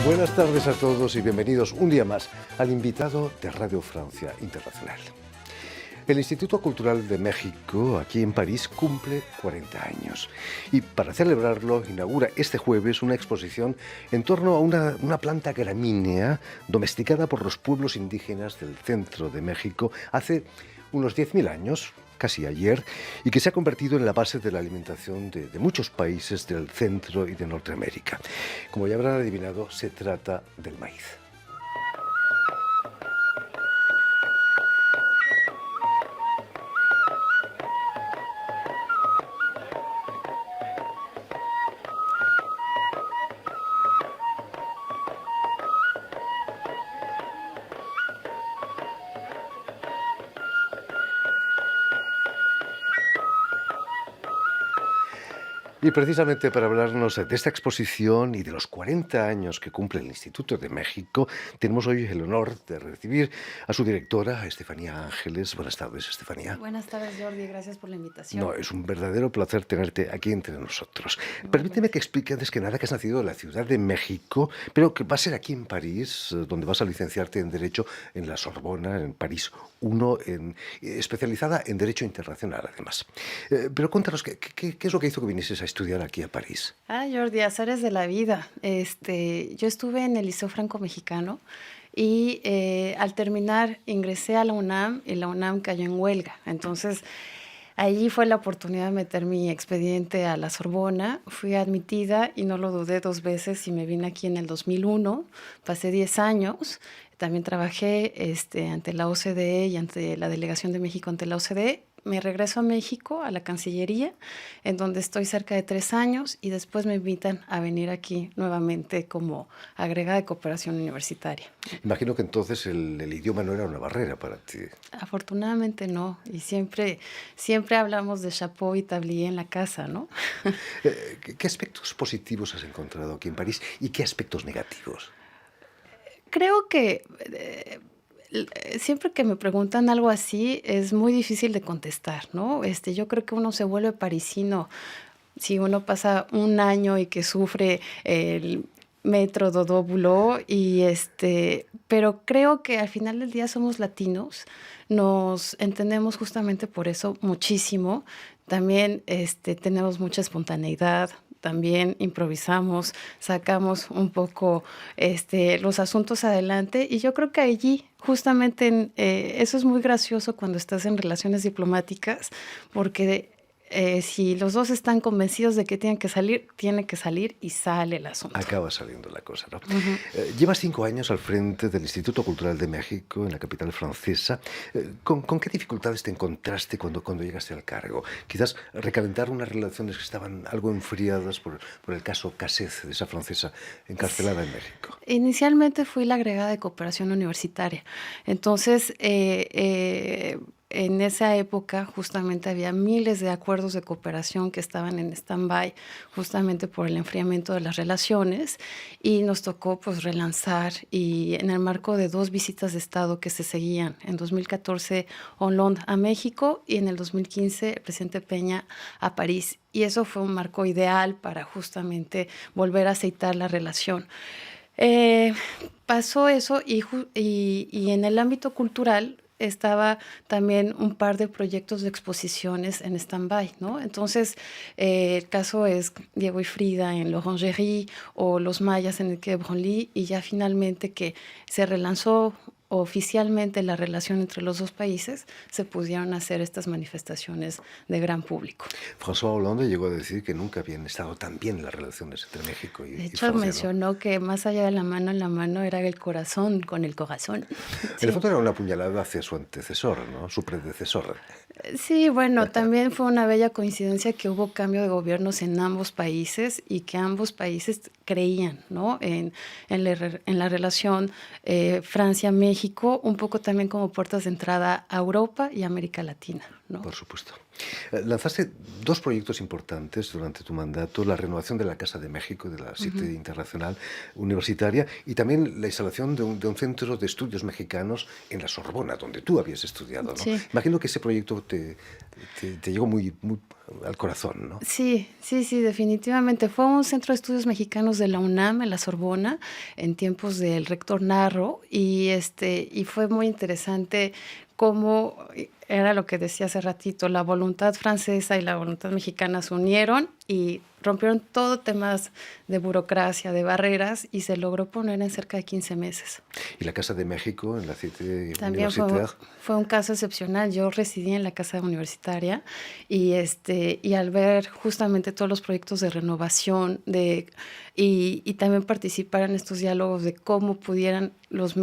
Buenas tardes a todos y bienvenidos un día más al invitado de Radio Francia Internacional. El Instituto Cultural de México, aquí en París, cumple 40 años. Y para celebrarlo, inaugura este jueves una exposición en torno a una planta gramínea domesticada por los pueblos indígenas del centro de México hace unos 10.000 años, casi ayer, y que se ha convertido en la base de la alimentación de muchos países del centro y de Norteamérica. Como ya habrán adivinado, se trata del maíz. Y precisamente para hablarnos de esta exposición y de los 40 años que cumple el Instituto de México, tenemos hoy el honor de recibir a su directora, Estefanía Ángeles. Buenas tardes, Estefanía. Buenas tardes, Jordi. Gracias por la invitación. No, es un verdadero placer tenerte aquí entre nosotros. Igualmente. Permíteme que explique antes que nada que has nacido en la Ciudad de México, pero que va a ser aquí en París, donde vas a licenciarte en Derecho en la Sorbona, en París I, especializada en Derecho Internacional, además. Pero cuéntanos, ¿qué es lo que hizo que vinieses a estudiar aquí a París? Jordi, azares de la vida. Yo estuve en el Liceo Franco-Mexicano y al terminar ingresé a la UNAM y la UNAM cayó en huelga. Entonces, allí fue la oportunidad de meter mi expediente a la Sorbona. Fui admitida y no lo dudé 2 veces y me vine aquí en el 2001. Pasé 10 años. También trabajé ante la OCDE y ante la Delegación de México ante la OCDE. Me regreso a México, a la Cancillería, en donde estoy cerca de 3 años y después me invitan a venir aquí nuevamente como agregada de cooperación universitaria. Imagino que entonces el idioma no era una barrera para ti. Afortunadamente no, y siempre hablamos de chapeau y tablier en la casa, ¿no? ¿Qué aspectos positivos has encontrado aquí en París y qué aspectos negativos? Creo que siempre que me preguntan algo así es muy difícil de contestar, ¿no? Yo creo que uno se vuelve parisino si uno pasa un año y que sufre el metro dodóbulo pero creo que al final del día somos latinos, nos entendemos justamente por eso muchísimo. También tenemos mucha espontaneidad. También improvisamos, sacamos un poco los asuntos adelante y yo creo que allí justamente eso es muy gracioso cuando estás en relaciones diplomáticas porque si los dos están convencidos de que tiene que salir y sale el asunto. Acaba saliendo la cosa, ¿no? Uh-huh. Llevas 5 años al frente del Instituto Cultural de México, en la capital francesa. ¿Con qué dificultades te encontraste cuando llegaste al cargo? Quizás recalentar unas relaciones que estaban algo enfriadas por el caso Cassez, de esa francesa encarcelada en México. Inicialmente fui la agregada de cooperación universitaria. Entonces, en esa época justamente había miles de acuerdos de cooperación que estaban en stand-by justamente por el enfriamiento de las relaciones y nos tocó pues relanzar y en el marco de 2 visitas de Estado que se seguían. En 2014 Hollande a México y en el 2015 el presidente Peña a París. Y eso fue un marco ideal para justamente volver a aceitar la relación. Pasó eso y en el ámbito cultural estaba también un par de proyectos de exposiciones en stand-by, ¿no? Entonces, el caso es Diego y Frida en l'Orangerie o Los Mayas en el Quai Branly y ya finalmente que se relanzó oficialmente la relación entre los 2 países, se pudieron hacer estas manifestaciones de gran público. François Hollande llegó a decir que nunca habían estado tan bien las relaciones entre México y De hecho, Francia, mencionó, ¿no?, que más allá de la mano en la mano era el corazón con el corazón. En el fondo era una puñalada hacia su antecesor, ¿no? Su predecesor. Sí, bueno, también fue una bella coincidencia que hubo cambio de gobiernos en ambos países y que ambos países creían, ¿no?, en la relación Francia-México, un poco también como puertas de entrada a Europa y América Latina, ¿no? Por supuesto. Lanzaste 2 proyectos importantes durante tu mandato, la renovación de la Casa de México, de la Cité Internacional Universitaria, y también la instalación de un centro de estudios mexicanos en la Sorbona, donde tú habías estudiado, ¿no? Sí. Imagino que ese proyecto te llegó muy al corazón, ¿no? Sí, sí, sí, definitivamente. Fue un centro de estudios mexicanos de la UNAM, en la Sorbona, en tiempos del rector Narro, y fue muy interesante cómo era lo que decía hace ratito, la voluntad francesa y la voluntad mexicana se unieron y rompieron todo temas de burocracia, de barreras, y se logró poner en cerca de 15 meses. Y la Casa de México en la Cité También Universitaire. fue un caso excepcional. Yo residí en la casa universitaria y al ver justamente todos los proyectos de renovación y también participar en estos diálogos de cómo pudieran los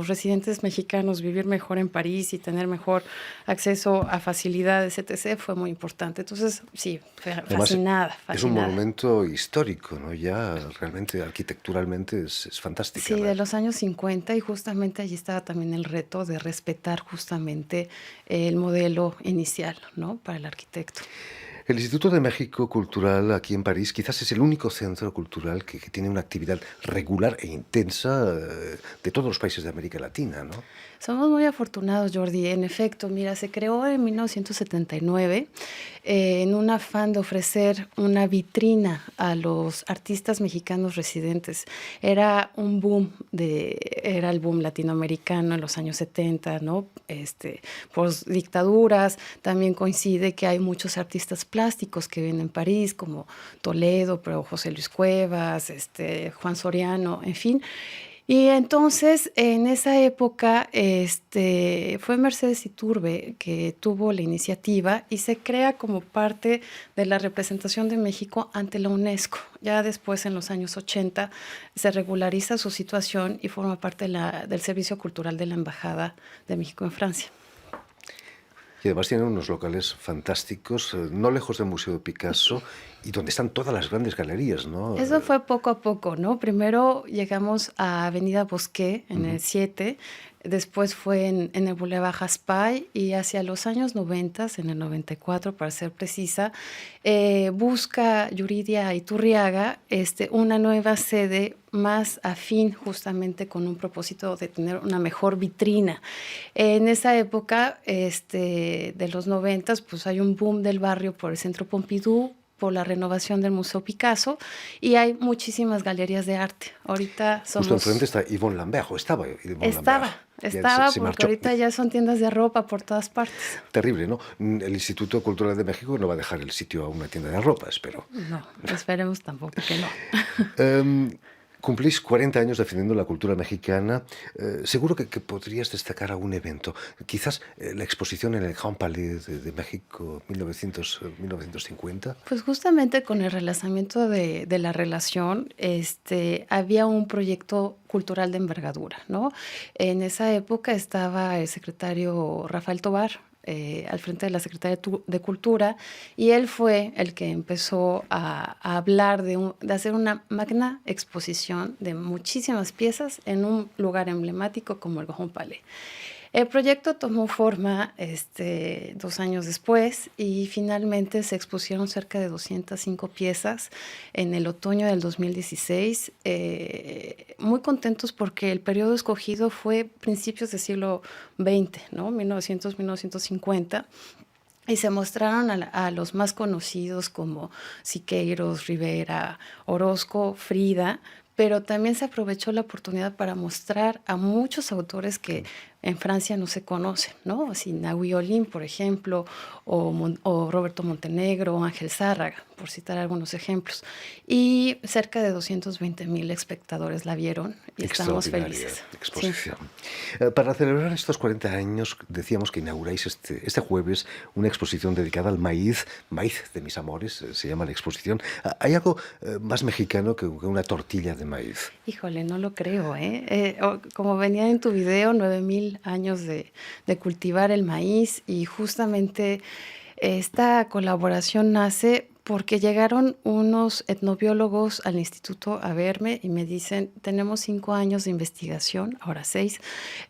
residentes mexicanos vivir mejor en París y tener mejor acceso a facilidades, etc., fue muy importante. Entonces, sí, Además, fascinada, es un fascinada. monumento histórico, ¿no? Ya realmente arquitecturalmente es fantástica. Sí, de los años 50, y justamente allí estaba también el reto de respetar justamente el modelo inicial, ¿no? Para el arquitecto. El Instituto de México Cultural aquí en París quizás es el único centro cultural que tiene una actividad regular e intensa de todos los países de América Latina, ¿no? Somos muy afortunados, Jordi. En efecto, mira, se creó en 1979 en un afán de ofrecer una vitrina a los artistas mexicanos residentes. Era el boom latinoamericano en los años 70, ¿no? Post dictaduras. También coincide que hay muchos artistas plásticos que viven en París, como Toledo, pero José Luis Cuevas, Juan Soriano, en fin. Y entonces, en esa época, fue Mercedes Iturbe que tuvo la iniciativa y se crea como parte de la representación de México ante la UNESCO. Ya después, en los años 80, se regulariza su situación y forma parte del Servicio Cultural de la Embajada de México en Francia. Y además tienen unos locales fantásticos, no lejos del Museo de Picasso, y donde están todas las grandes galerías, ¿no? Eso fue poco a poco, ¿no? Primero llegamos a Avenida Bosquet en el 7, después fue en el Boulevard Raspail, y hacia los años 90, en el 94 para ser precisa, busca Yuridia Iturriaga una nueva sede más afín justamente con un propósito de tener una mejor vitrina. En esa época de los 90, pues hay un boom del barrio por el Centro Pompidou, por la renovación del Museo Picasso, y hay muchísimas galerías de arte. Ahorita somos... Justo enfrente está Yvon Lambert, o estaba Yvon Lambert. Estaba, Se porque marchó. ahorita ya son tiendas de ropa por todas partes. Terrible, ¿no? El Instituto Cultural de México no va a dejar el sitio a una tienda de ropa, espero. No, esperemos tampoco que no. Cumplís 40 años defendiendo la cultura mexicana. Seguro que podrías destacar algún evento. Quizás la exposición en el Grand Palais de México 1950. Pues justamente con el relanzamiento de la relación, había un proyecto cultural de envergadura, ¿no? En esa época estaba el secretario Rafael Tovar, al frente de la Secretaría de Cultura, y él fue el que empezó a hablar de hacer una magna exposición de muchísimas piezas en un lugar emblemático como el Grand Palais. El proyecto tomó forma 2 años después, y finalmente se expusieron cerca de 205 piezas en el otoño del 2016. Muy contentos porque el periodo escogido fue principios del siglo XX, ¿no? 1900-1950. Y se mostraron a los más conocidos como Siqueiros, Rivera, Orozco, Frida, pero también se aprovechó la oportunidad para mostrar a muchos autores que en Francia no se conocen, ¿no? Así Nahui Olin, por ejemplo, o Roberto Montenegro, o Ángel Zárraga, por citar algunos ejemplos. Y cerca de 220,000 espectadores la vieron y estamos felices. Exposición. Sí. Para celebrar estos 40 años, decíamos que inauguráis este jueves una exposición dedicada al maíz de mis amores, se llama la exposición. ¿Hay algo más mexicano que una tortilla de maíz? Híjole, no lo creo, ¿eh? Como venía en tu video, 9,000 años de cultivar el maíz, y justamente esta colaboración nace porque llegaron unos etnobiólogos al instituto a verme y me dicen, tenemos 5 años de investigación, ahora 6,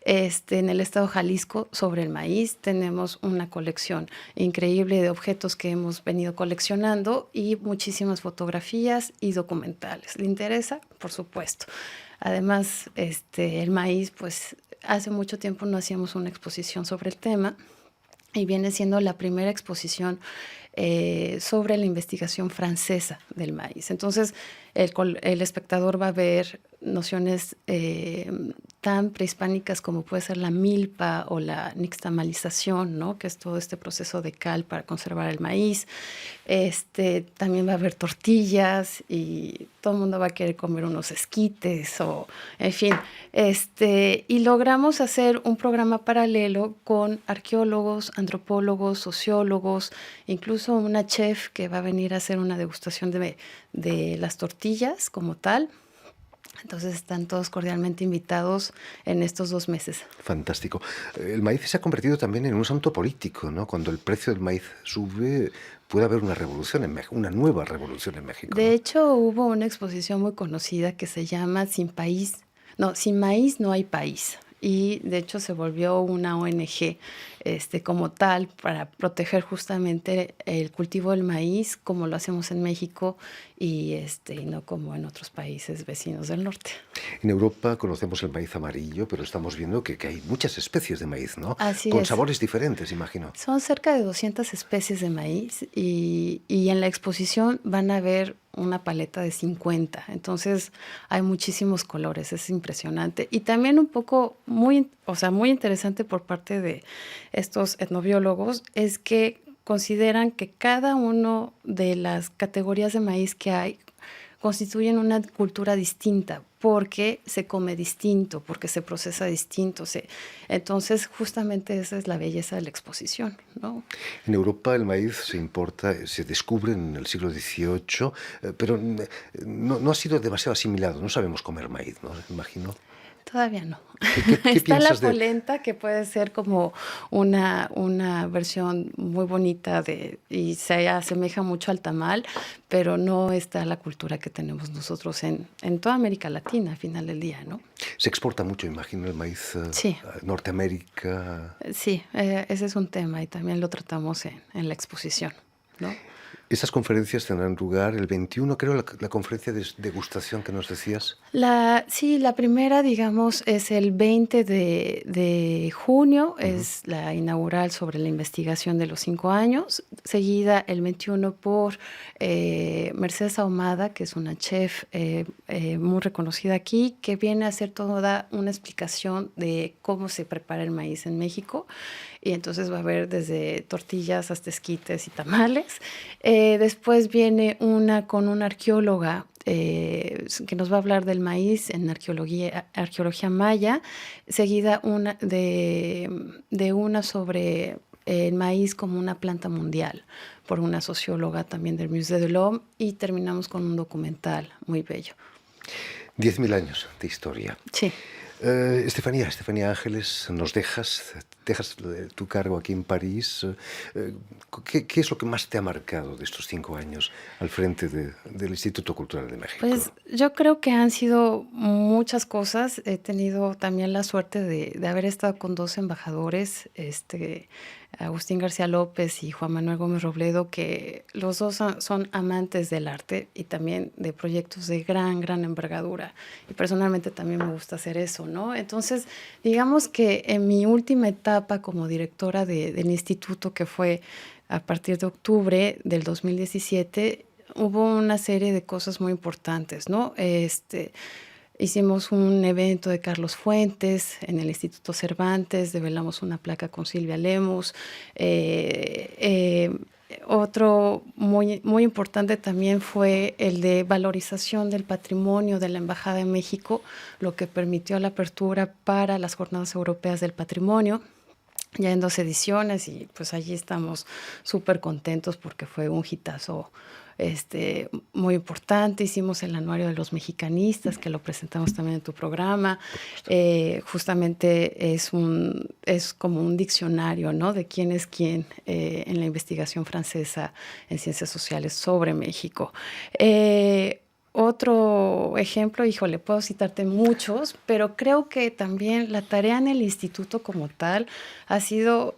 en el estado de Jalisco sobre el maíz. Tenemos una colección increíble de objetos que hemos venido coleccionando y muchísimas fotografías y documentales. ¿Le interesa? Por supuesto. Además, el maíz, pues hace mucho tiempo no hacíamos una exposición sobre el tema, y viene siendo la primera exposición sobre la investigación francesa del maíz. Entonces, el espectador va a ver nociones tan prehispánicas como puede ser la milpa o la nixtamalización, ¿no? Que es todo este proceso de cal para conservar el maíz. También va a haber tortillas y todo el mundo va a querer comer unos esquites o, en fin. Y logramos hacer un programa paralelo con arqueólogos, antropólogos, sociólogos, incluso una chef que va a venir a hacer una degustación de las tortillas como tal. Entonces están todos cordialmente invitados en estos 2 meses. Fantástico. El maíz se ha convertido también en un asunto político, ¿no? Cuando el precio del maíz sube, puede haber una revolución en México, una nueva revolución en México, De ¿no? hecho, hubo una exposición muy conocida que se llama Sin maíz no hay país. Y de hecho se volvió una ONG como tal para proteger justamente el cultivo del maíz como lo hacemos en México y no como en otros países vecinos del norte. En Europa conocemos el maíz amarillo, pero estamos viendo que hay muchas especies de maíz, ¿no? Así Con es. sabores diferentes, imagino. Son cerca de 200 especies de maíz y en la exposición van a ver una paleta de 50. Entonces hay muchísimos colores, es impresionante. Y también un poco muy interesante por parte de estos etnobiólogos es que consideran que cada uno de las categorías de maíz que hay constituyen una cultura distinta porque se come distinto, porque se procesa distinto. Entonces, justamente esa es la belleza de la exposición, ¿no? En Europa el maíz se importa, se descubre en el siglo XVIII, pero no ha sido demasiado asimilado. No sabemos comer maíz, ¿no? Imagino. Todavía no. ¿Qué Está la piensas de...? polenta, que puede ser como una versión muy bonita y se asemeja mucho al tamal, pero no está la cultura que tenemos nosotros en toda América Latina, al final del día, ¿no? Se exporta mucho, imagino, el maíz Sí, a Norteamérica. sí, ese es un tema y también lo tratamos en la exposición, ¿no? Estas conferencias tendrán lugar el 21, creo, la conferencia de degustación que nos decías. Sí, la primera, digamos, es el 20 de junio, Ujú. es la inaugural sobre la investigación de los 5 años, seguida el 21 por Mercedes Ahumada, que es una chef muy reconocida aquí, que viene a hacer toda una explicación de cómo se prepara el maíz en México. Y entonces va a haber desde tortillas hasta esquites y tamales. Después viene una con una arqueóloga que nos va a hablar del maíz en arqueología maya, seguida de una sobre el maíz como una planta mundial, por una socióloga también del Musée de l'Homme, y terminamos con un documental muy bello. 10.000 años de historia. Sí. Estefanía Ángeles, dejas tu cargo aquí en París. ¿Qué es lo que más te ha marcado de estos 5 años al frente del Instituto Cultural de México? Pues yo creo que han sido muchas cosas. He tenido también la suerte de haber estado con 2 embajadores, Agustín García López y Juan Manuel Gómez Robledo, que los dos son amantes del arte y también de proyectos de gran envergadura. Y personalmente también me gusta hacer eso, ¿no? Entonces, digamos que en mi última etapa como directora del instituto, que fue a partir de octubre del 2017, hubo una serie de cosas muy importantes, ¿no? Hicimos un evento de Carlos Fuentes en el Instituto Cervantes, develamos una placa con Silvia Lemus. Otro muy importante también fue el de valorización del patrimonio de la Embajada de México, lo que permitió la apertura para las Jornadas Europeas del Patrimonio, ya en 2 ediciones, y pues allí estamos súper contentos porque fue un hitazo muy importante. Hicimos el anuario de los mexicanistas, que lo presentamos también en tu programa. Justamente es como un diccionario, ¿no? De quién es quién en la investigación francesa en ciencias sociales sobre México. Otro ejemplo, híjole, puedo citarte muchos, pero creo que también la tarea en el instituto como tal ha sido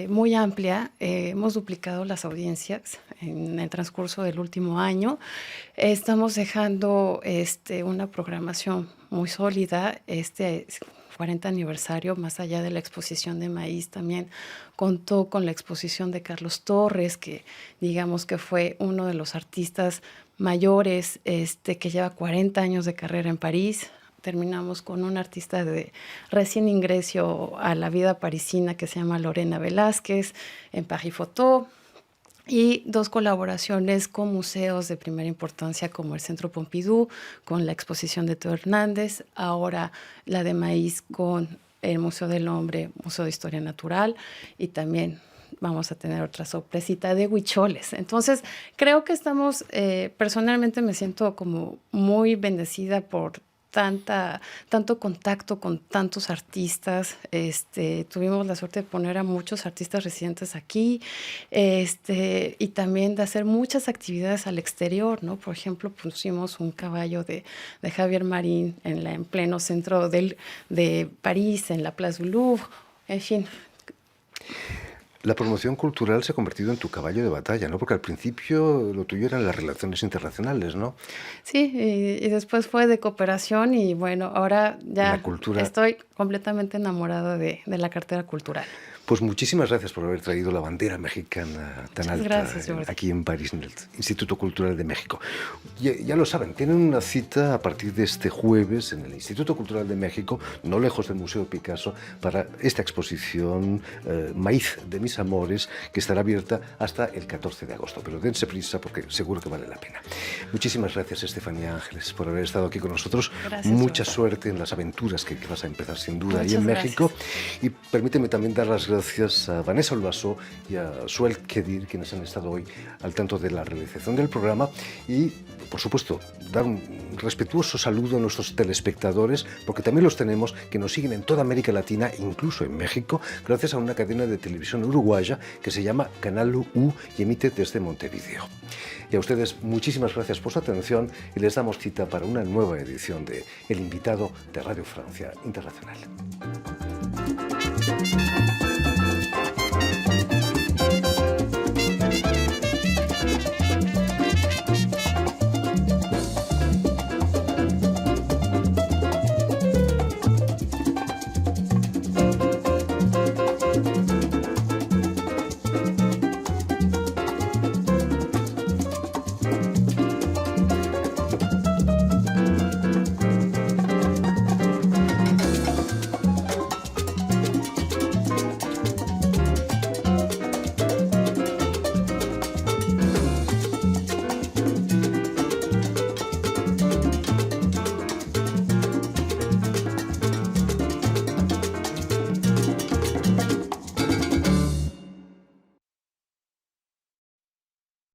muy amplia. Hemos duplicado las audiencias en el transcurso del último año. Estamos dejando una programación muy sólida. 40 aniversario, más allá de la exposición de maíz, también contó con la exposición de Carlos Torres, que digamos que fue uno de los artistas mayores, que lleva 40 años de carrera en París. Terminamos con un artista de recién ingreso a la vida parisina que se llama Lorena Velázquez en Paris Photo, y 2 colaboraciones con museos de primera importancia como el Centro Pompidou, con la exposición de Teo Hernández, ahora la de maíz con el Museo del Hombre, Museo de Historia Natural, y también vamos a tener otra sorpresita de huicholes. Entonces, creo que estamos, personalmente me siento como muy bendecida por tanto contacto con tantos artistas. Tuvimos la suerte de poner a muchos artistas residentes aquí, y también de hacer muchas actividades al exterior, ¿no? Por ejemplo, pusimos un caballo de Javier Marín en pleno centro de París, en la Place du Louvre, en fin. La promoción cultural se ha convertido en tu caballo de batalla, ¿no? Porque al principio lo tuyo eran las relaciones internacionales, ¿no? Sí, y después fue de cooperación y bueno, ahora La ya cultura. estoy completamente enamorada de la cartera cultural. Pues muchísimas gracias por haber traído la bandera mexicana tan Muchas alta gracias, Jordi. aquí en París, en el Instituto Cultural de México. Ya lo saben, tienen una cita a partir de este jueves en el Instituto Cultural de México, no lejos del Museo Picasso, para esta exposición Maíz de mis amores, que estará abierta hasta el 14 de agosto. Pero dense prisa porque seguro que vale la pena. Muchísimas gracias, Estefanía Ángeles, por haber estado aquí con nosotros. Gracias, Mucha Jordi. suerte en las aventuras que vas a empezar sin duda ahí Muchas en México. gracias. Y permíteme también dar las gracias a Vanessa Olvaso y a Suel Kedir, quienes han estado hoy al tanto de la realización del programa, y por supuesto dar un respetuoso saludo a nuestros telespectadores, porque también los tenemos, que nos siguen en toda América Latina, incluso en México, gracias a una cadena de televisión uruguaya que se llama Canal U y emite desde Montevideo. Y a ustedes muchísimas gracias por su atención y les damos cita para una nueva edición de El Invitado de Radio Francia Internacional.